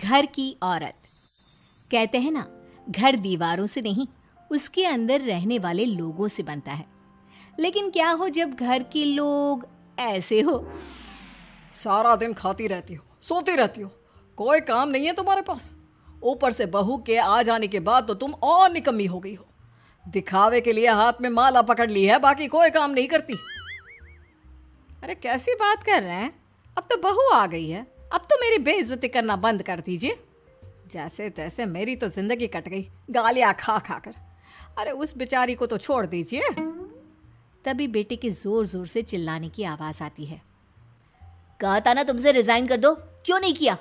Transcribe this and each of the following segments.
घर की औरत। कहते हैं ना, घर दीवारों से नहीं, उसके अंदर रहने वाले लोगों से बनता है। लेकिन क्या हो जब घर के लोग ऐसे हो? सारा दिन खाती रहती हो, सोती रहती हो, कोई काम नहीं है तुम्हारे पास। ऊपर से बहू के आ जाने के बाद तो तुम और निकम्मी हो गई हो। दिखावे के लिए हाथ में माला पकड़ ली है, बाकी कोई काम नहीं करती। अरे कैसी बात कर रहे हैं? अब तो बहू आ गई है, अब तो मेरी बेइज्जती करना बंद कर दीजिए। जैसे तैसे मेरी तो जिंदगी कट गई, गालियां खा खा कर। अरे उस बेचारी को तो छोड़ दीजिए। तभी बेटे के जोर जोर से चिल्लाने की आवाज आती है। कहा था ना तुमसे रिजाइन कर दो, क्यों नहीं किया?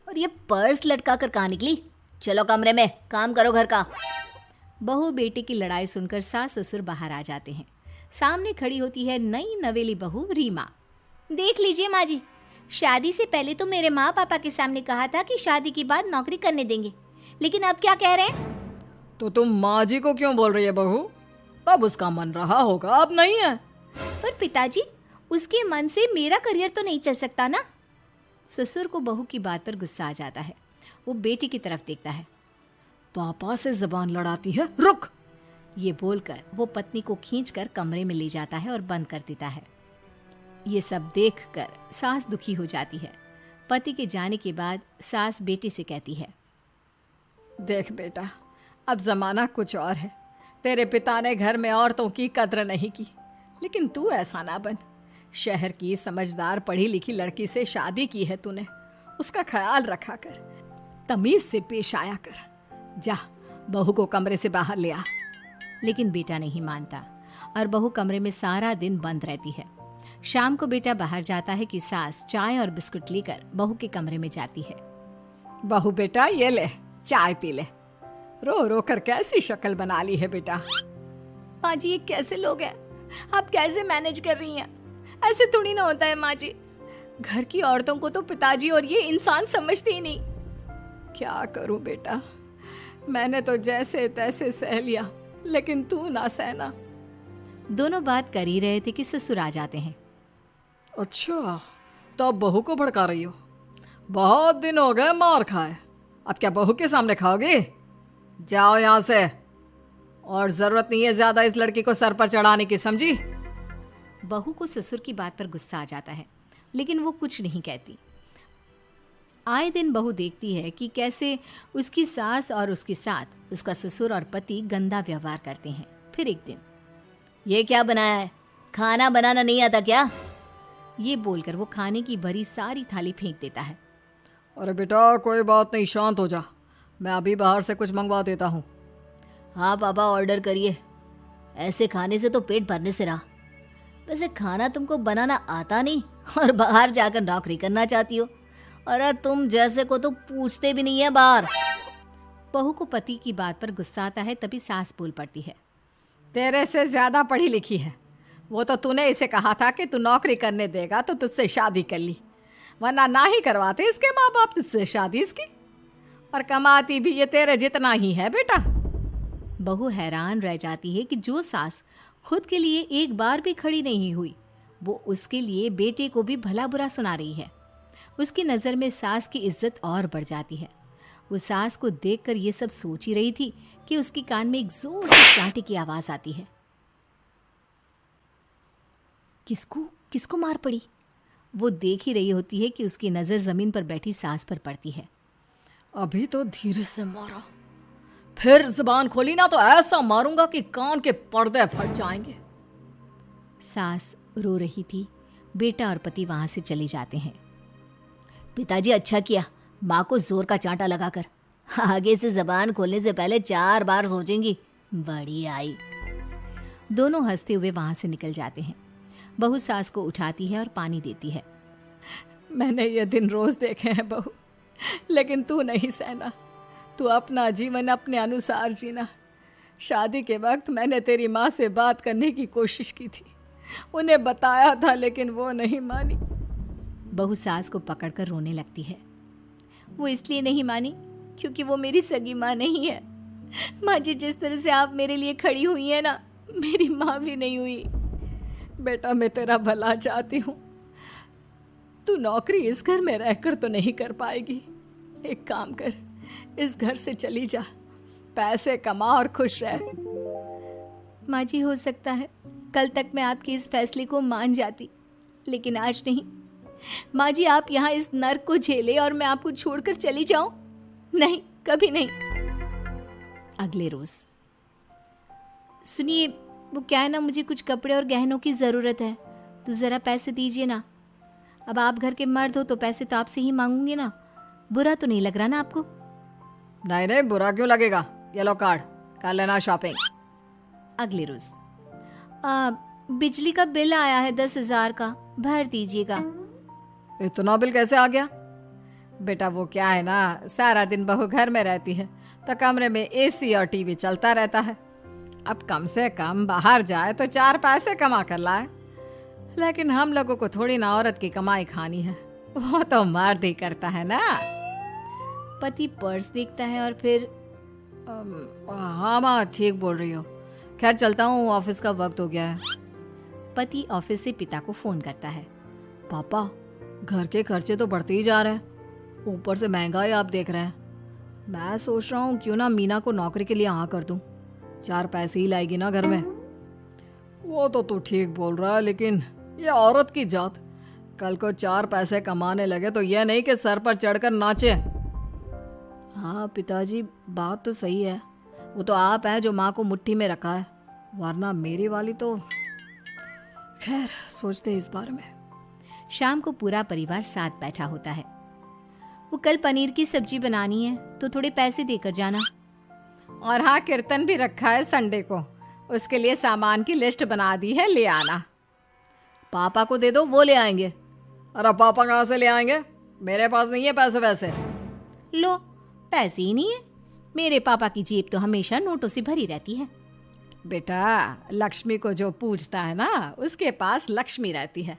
और ये पर्स लटका कर कहाँ निकली? चलो कमरे में, काम करो घर का। बहू बेटे की लड़ाई सुनकर सास ससुर बाहर आ जाते हैं। सामने खड़ी होती है नई नवेली बहू रीमा। देख लीजिए माँ जी, शादी से पहले तो मेरे माँ पापा के सामने कहा था कि शादी के बाद नौकरी करने देंगे, लेकिन अब क्या कह रहे हैं? तो तुम माँ जी को क्यों बोल रही है बहू? तब उसका मन रहा होगा, अब नहीं है। पर पिताजी, उसके मन से मेरा करियर तो नहीं चल सकता ना। ससुर को बहू की बात पर गुस्सा आ जाता है। वो बेटी की तरफ देखता है। पापा से जबान लड़ाती है, रुक। ये बोलकर वो पत्नी को खींचकर कमरे में ले जाता है और बंद कर देता है। ये सब देखकर सास दुखी हो जाती है। पति के जाने के बाद सास बेटी से कहती है, देख बेटा, अब जमाना कुछ और है। तेरे पिता ने घर में औरतों की कद्र नहीं की, लेकिन तू ऐसा ना बन। शहर की समझदार पढ़ी लिखी लड़की से शादी की है तूने, उसका ख्याल रखा कर, तमीज से पेश आया कर। जा, बहू को कमरे से बाहर ले आ। लेकिन बेटा नहीं मानता और बहू कमरे में सारा दिन बंद रहती है। शाम को बेटा बाहर जाता है कि सास चाय और बिस्कुट लेकर बहू के कमरे में जाती है। बहू बेटा ये ले, चाय पी ले। रो रो कर कैसी शक्ल बना ली है बेटा। माँ जी, ये कैसे लोग हैं? आप कैसे मैनेज कर रही हैं? ऐसे थोड़ी ना होता है माँ जी। घर की औरतों को तो पिताजी और ये इंसान समझते ही नहीं। क्या करूं बेटा, मैंने तो जैसे तैसे सह लिया, लेकिन तू ना सहना। दोनों बात कर ही रहे थे कि ससुर आ जाते हैं। अच्छा, तो अब बहू को भड़का रही हो? बहुत दिन हो गए मार खाए, अब क्या बहू के सामने खाओगे? जाओ यहाँ से, और जरूरत नहीं है ज्यादा इस लड़की को सर पर चढ़ाने की, समझी? बहू को ससुर की बात पर गुस्सा आ जाता है, लेकिन वो कुछ नहीं कहती। आए दिन बहू देखती है कि कैसे उसकी सास और उसके साथ उसका ससुर और पति गंदा व्यवहार करते हैं। फिर एक दिन, ये क्या बनाया है? खाना बनाना नहीं आता क्या? ये बोलकर वो खाने की भरी सारी थाली फेंक देता है। अरे बेटा कोई बात नहीं, शांत हो जा, मैं अभी बाहर से कुछ मंगवा देता हूँ। हाँ पापा, ऑर्डर करिए। ऐसे खाने से तो पेट भरने से रहा। वैसे खाना तुमको बनाना आता नहीं और बाहर जाकर नौकरी करना चाहती हो। अरे तुम जैसे को तो पूछते भी नहीं है बाहर। बहू को पति की बात पर गुस्सा आता है, तभी सास बोल पड़ती है। तेरे से ज्यादा पढ़ी लिखी है, वो तो तूने इसे कहा था कि तू नौकरी करने देगा तो तुझसे शादी कर ली, वरना ना ही करवाते इसके माँ बाप तुझसे शादी इसकी। और कमाती भी ये तेरे जितना ही है बेटा। बहू हैरान रह जाती है कि जो सास खुद के लिए एक बार भी खड़ी नहीं हुई, वो उसके लिए बेटे को भी भला बुरा सुना रही है। उसकी नज़र में सास की इज्जत और बढ़ जाती है। वो सास को देखकर ये सब सोच ही रही थी कि उसके कान में एक जोर से चांटे की आवाज आती है। किसको किसको मार पड़ी? वो देख ही रही होती है कि उसकी नज़र जमीन पर बैठी सास पर पड़ती है। अभी तो धीरे से मारा, फिर जुबान खोली ना तो ऐसा मारूंगा कि कान के पर्दे फट जाएंगे। सास रो रही थी। बेटा और पति वहां से चले जाते हैं। पिताजी अच्छा किया माँ को जोर का चांटा लगाकर, आगे से जबान खोलने से पहले 4 बार सोचेंगी। बड़ी आई। दोनों हंसते हुए वहां से निकल जाते हैं। बहू सास को उठाती है और पानी देती है। मैंने ये दिन रोज देखे हैं बहू, लेकिन तू नहीं सहना। तू अपना जीवन अपने अनुसार जीना। शादी के वक्त मैंने तेरी माँ से बात करने की कोशिश की थी, उन्हें बताया था, लेकिन वो नहीं मानी। बहू सास को पकड़कर रोने लगती है। वो इसलिए नहीं मानी क्योंकि वो मेरी सगी माँ नहीं है। माँ जी, जिस तरह से आप मेरे लिए खड़ी हुई है ना, मेरी माँ भी नहीं हुई। बेटा मैं तेरा भला चाहती हूँ, तू नौकरी इस घर में रहकर तो नहीं कर पाएगी, एक काम कर, इस घर से चली जा, पैसे कमा और खुश रह। माँ जी, हो सकता है कल तक मैं आपके इस फैसले को मान जाती, लेकिन आज नहीं। माँ जी, आप यहाँ इस नर्क को झेले और मैं आपको छोड़कर चली जाऊं? नहीं, कभी नहीं। अगले रोज, सुनिए, वो क्या है ना, मुझे कुछ कपड़े और गहनों की ज़रूरत है, तो ज़रा पैसे दीजिए ना। अब आप घर के मर्द हो तो पैसे तो आपसे ही मांगूंगे ना, बुरा तो नहीं लग रहा ना आपको? नहीं नहीं, बुरा क्यों लगेगा, ये लो कार्ड, कर लेना शॉपिंग। अगले रोज, बिजली का बिल आया है 10,000 का, भर दीजिएगा। इतना बिल कैसे आ गया? बेटा वो क्या है ना, सारा दिन बहू घर में रहती है तो कमरे में एसी और टीवी चलता रहता है। अब कम से कम बाहर जाए तो 4 पैसे कमा कर लाए, लेकिन हम लोगों को थोड़ी ना औरत की कमाई खानी है, वो तो मर्द ही करता है ना। पति पर्स देखता है और फिर हाँ माँ, ठीक बोल रही हो, खैर चलता हूँ, ऑफिस का वक्त हो गया है। पति ऑफिस से पिता को फोन करता है। पापा, घर के खर्चे तो बढ़ते ही जा रहे हैं, ऊपर से महंगाई आप देख रहे हैं। मैं सोच रहा हूँ क्यों ना मीना को नौकरी के लिए हाँ कर दूँ, 4 पैसे ही लाएगी ना घर में। वो तो तू ठीक बोल रहा है, लेकिन ये औरत की जात, कल को 4 पैसे कमाने लगे तो यह नहीं कि सर पर चढ़कर नाचे। हाँ पिताजी, बात तो सही है, वो तो आप हैं जो माँ को मुट्ठी में रखा है, वरना मेरी वाली तो। खैर, सोचते इस बारे में। शाम को पूरा परिवार साथ बैठा होता है। वो कल पनीर की सब्जी बनानी है तो थोड़े पैसे देकर जाना। और हाँ, कीर्तन भी रखा है संडे को, उसके लिए सामान की लिस्ट बना दी है, ले आना। पापा को दे दो, वो ले आएंगे। अरे पापा कहाँ से ले आएंगे, मेरे पास नहीं है पैसे वैसे। लो, पैसे ही नहीं है? मेरे पापा की जेब तो हमेशा नोटों से भरी रहती है। बेटा, लक्ष्मी को जो पूजता है ना, उसके पास लक्ष्मी रहती है।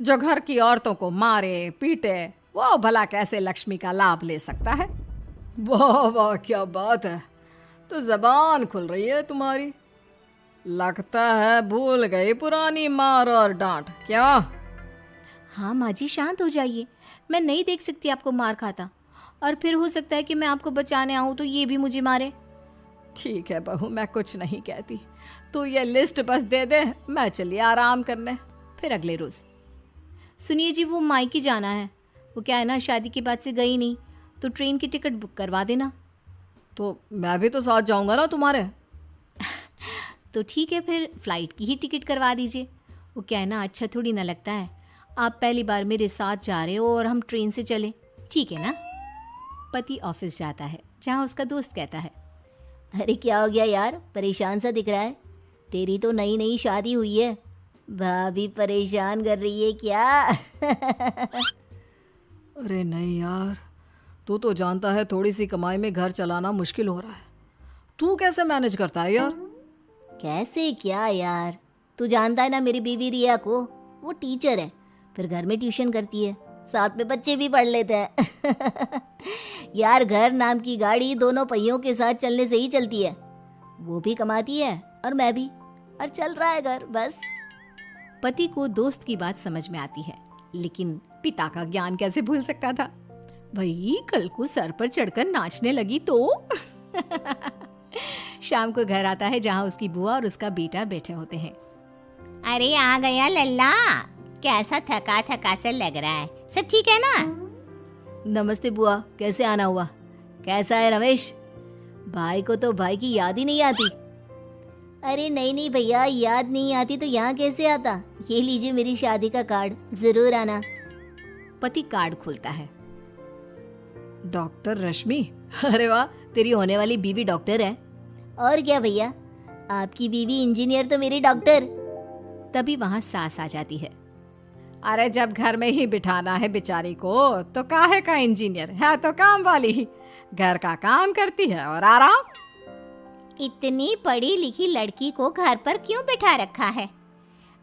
जो घर की औरतों को मारे पीटे, वो भला कैसे लक्ष्मी का लाभ ले सकता है? वाह वाह, क्या बात है, तो जबान खुल रही है तुम्हारी। लगता है भूल गई पुरानी मार और डांट, क्या? हाँ माँ जी, शांत हो जाइए, मैं नहीं देख सकती आपको मार खाता, और फिर हो सकता है कि मैं आपको बचाने आऊँ तो ये भी मुझे मारे। ठीक है बहू, मैं कुछ नहीं कहती, तू ये लिस्ट बस दे दे, मैं चलिए आराम करने। फिर अगले रोज, सुनिए जी, वो मायके जाना है, वो क्या है ना, शादी के बाद से गई नहीं, तो ट्रेन की टिकट बुक करवा देना। तो मैं भी तो साथ जाऊंगा ना तुम्हारे। तो ठीक है, फिर फ्लाइट की ही टिकट करवा दीजिए। वो क्या है ना, अच्छा थोड़ी ना लगता है, आप पहली बार मेरे साथ जा रहे हो और हम ट्रेन से चले, ठीक है ना? पति ऑफिस जाता है, जहाँ उसका दोस्त कहता है, अरे क्या हो गया यार, परेशान सा दिख रहा है, तेरी तो नई नई शादी हुई है, भाभी परेशान कर रही है क्या? अरे नहीं यार, तू तो जानता है थोड़ी सी कमाई में घर चलाना मुश्किल हो रहा है, तू कैसे मैनेज करता है यार? कैसे क्या यार, तू जानता है ना मेरी बीवी रिया को, वो टीचर है, फिर घर में ट्यूशन करती है, साथ में बच्चे भी पढ़ लेते हैं। यार, घर नाम की गाड़ी दोनों पहियों के साथ चलने से ही चलती है, वो भी कमाती है और मैं भी, और चल रहा है घर बस। पति को दोस्त की बात समझ में आती है, लेकिन पिता का ज्ञान कैसे भूल सकता था? भाई, कल को सर पर चढ़कर नाचने लगी तो। शाम को घर आता है, जहाँ उसकी बुआ और उसका बेटा बैठे होते हैं। अरे आ गया लल्ला, कैसा थका थका सा लग रहा है, सब ठीक है ना? नमस्ते बुआ, कैसे आना हुआ? कैसा है रमेश? भाई को तो भाई की याद ही नहीं आती। अरे नहीं नहीं भैया, याद नहीं आती तो यहाँ कैसे आता? ये लीजिए मेरी शादी का कार्ड, जरूर आना। पति कार्ड खोलता है। डॉक्टर रश्मि, अरे वाह, तेरी होने वाली बीवी डॉक्टर है। और क्या भैया, आपकी बीवी इंजीनियर तो मेरी डॉक्टर। तभी वहाँ सास आ जाती है। अरे जब घर में ही बिठाना है बेचारी को, तो काहे का इंजीनियर है, तो काम वाली ही, घर का काम करती है और आराम। इतनी पढ़ी लिखी लड़की को घर पर क्यों बिठा रखा है?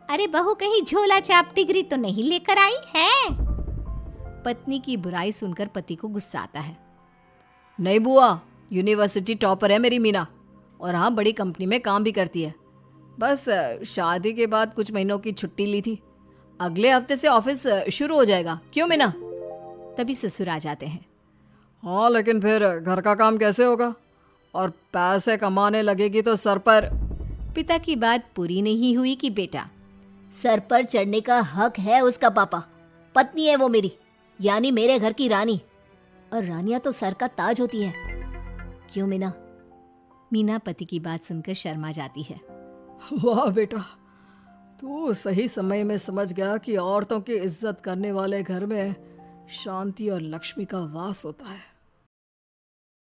अरे बहू कहीं झोला छाप डिग्री तो नहीं लेकर आई है? पत्नी की बुराई सुनकर पति को गुस्सा आता है। नहीं बुआ, यूनिवर्सिटी टॉपर है मेरी मीना, और हाँ, बड़ी कंपनी में काम भी करती है। बस शादी के बाद कुछ महीनों की छुट्टी ली थी, अगले हफ्ते से ऑफिस शुरू हो जाएगा। क्यों मीना? तभी ससुर आ जाते हैं। हाँ, लेकिन फिर घर का काम कैसे होगा? और पैसे कमाने लगेगी तो सर पर। पिता की बात पूरी नहीं हुई कि बेटा, सर पर चढ़ने का हक है उसका पापा। पत्नी है वो मेरी, यानी मेरे घर की रानी, और रानियां तो सर का ताज होती है। क्यों मीना? मीना पति की बात सुनकर शर्मा जाती है। वाह बेटा, तू सही समय में समझ गया कि औरतों की इज्जत करने वाले घर में शांति और लक्ष्मी का वास होता है।